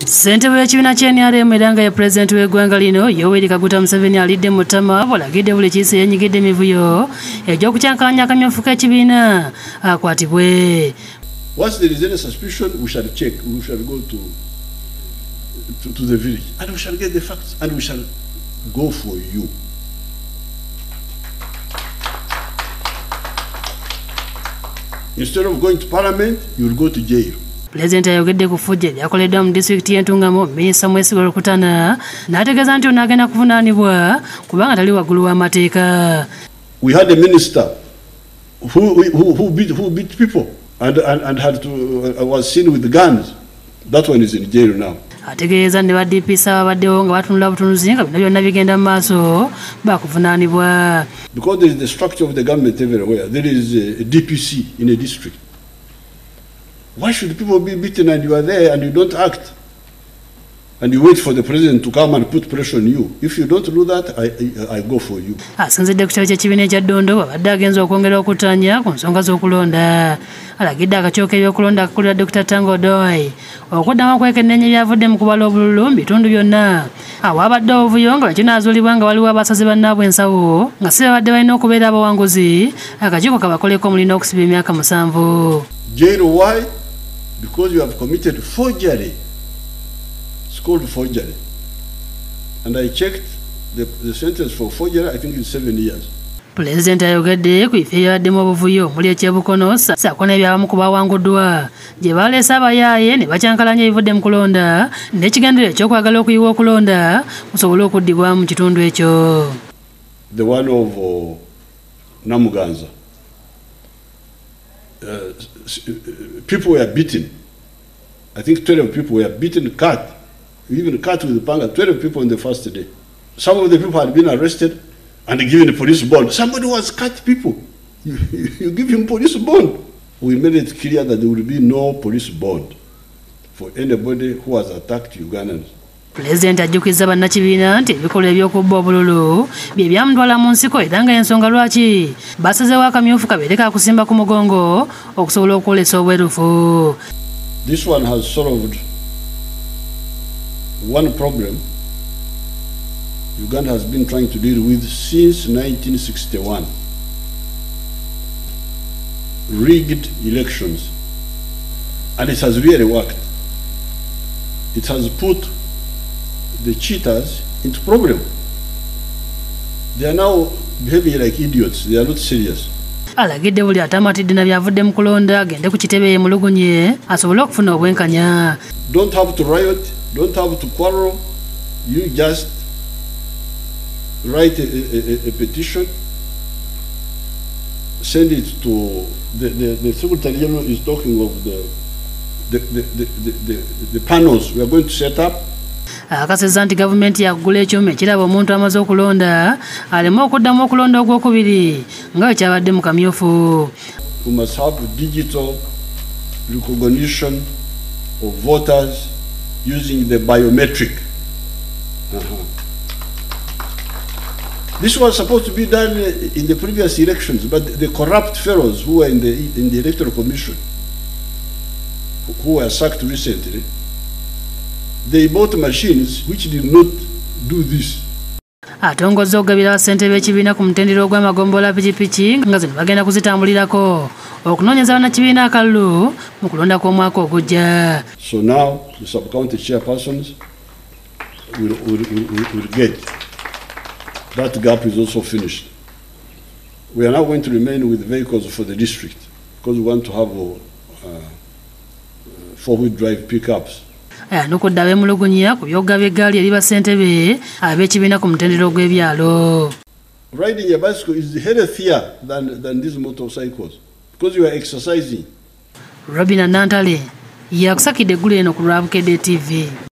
Ssentebe w'ekibiina ky'NRM era ye pulezidenti w'eggwanga lino Yoweri Kaguta Museveni alidde mu ttama bw'alagidde buli kiise yeenyigidde emivuyo egy'okukyankalanya akamyufu k'ekibiina akwatibwe. Once there is any suspicion, we shall check. We shall go to the village and we shall get the facts and we shall go for you. Instead of going to parliament, you will go to jail. Pulezidenti ayogedde ku ffujjo eryakoleddwa mu disitulikiti y'Entungamo minisita Mwesigwa Rukutana n'ategeeza nti ono agenda kuvunaanibwa kubanga tali waggulu w'amateeka. We had a minister who beat people and had to was seen with guns. That one is in jail now. Ategeeza ne ba DPS abaddewo nga batunula butunuzi nga bino byonna bigenda mu maaso bakuvunaanibwa. Because there is the structure of the government everywhere. There is a DPC in a district. Why should people be beaten and you are there and you don't act? And you wait for the president to come and put pressure on you. If you don't do that, I go for you. Asinzidde ku kitabo ky'ekibiina ekya Ddondo abadde agenza okwongera okutanya ku nsonga z'okulonda. Alagidde akakiiko k'ebyokulonda akakulira Dr. Tango Doi okuddamu okwekenneenya ebyavudde mu kubala obululu mu bitundu byonna. Awaabadde obuvuyo nga kinaazuulibwa nga waliwo abasaze bannaabwe ensawo nga si babadde balina okubeera abawanguzi akakiiko kabakoleko mulina okusiba emyaka 7. Jail why? Because you have committed forgery. It's called forgery. And I checked the sentence for forgery, I think it's 7 years. Pulezidenti ayogedde ku bifo ebyabaddemu obuvuyo omuli ekyebukono ssaako n'ebyabamu ku bawanguddwa gye baleese abayaaye ne bakyankalanya ebivudde mu kulonda n'ekigendero ekyokwagala okuyiwa okulonda kusobole okuddibwa mu kitundu ekyo. The one of Namuganza. People were beaten. I think 12 people were beaten, cut, even cut with the panga, 12 people in the first day. Some of the people had been arrested and given a police bond. Somebody was cut people. You give him police bond. We made it clear that there will be no police bond for anybody who has attacked Ugandans. Pulezidenti ajjukizza bannakibiina nti ebikolwa eby'okubba obululu bye byamutwala mu nsiko era nga ensonga lwaki basazeewo akamyufu kabeere kakusimba ku mugongo okusobola okwolesa obwerufu. This one has solved one problem Uganda has been trying to deal with since 1961. Rigged elections. And it has really worked. It has put the cheaters into problem. They are now behaving like idiots. They are not serious. Alagidde buli atamatidde na byavudde mu kulonda agende ku kitebe yemulugunye asobole okufuna obwenkanya. Don't have to riot, don't have to quarrel. You just write a petition, send it to the Secretary General is talking of the panels we are going to set up. Akasezza nti gavumenti yaggula ekyuma ekiraba omuntu amaze okulonda aleme okuddamu okulonda ogwokubiri nga bwe kyabadde mu kamyufu. We must have digital recognition of voters using the biometric. This was supposed to be done in the previous elections, but the corrupt fellows who were in the Electoral Commission, who were sacked recently, they bought machines which did not do this. Atongozza okugabira bassentebe b'ekibiina ku mutendera gw'amagombola pikipiki nga zino bagenda kuzitambulirako okunoonyeza bannakibiina akalulu mu kulonda kw'omwaka ogujja. So now the sub-county chairpersons will get. That gap is also finished. We are now going to remain with vehicles for the district because we want to have four-wheel drive pickups. N'okudda beemulugunya ku by'okugaba eggaali eri bassentebe ab'ekibiina ku mutendera gw'ebyalo. Riding a bicycle is healthier than these motorcycles because you are exercising. Robina Nantale yakusakidde eggulu eno ku Lwabukedde TV.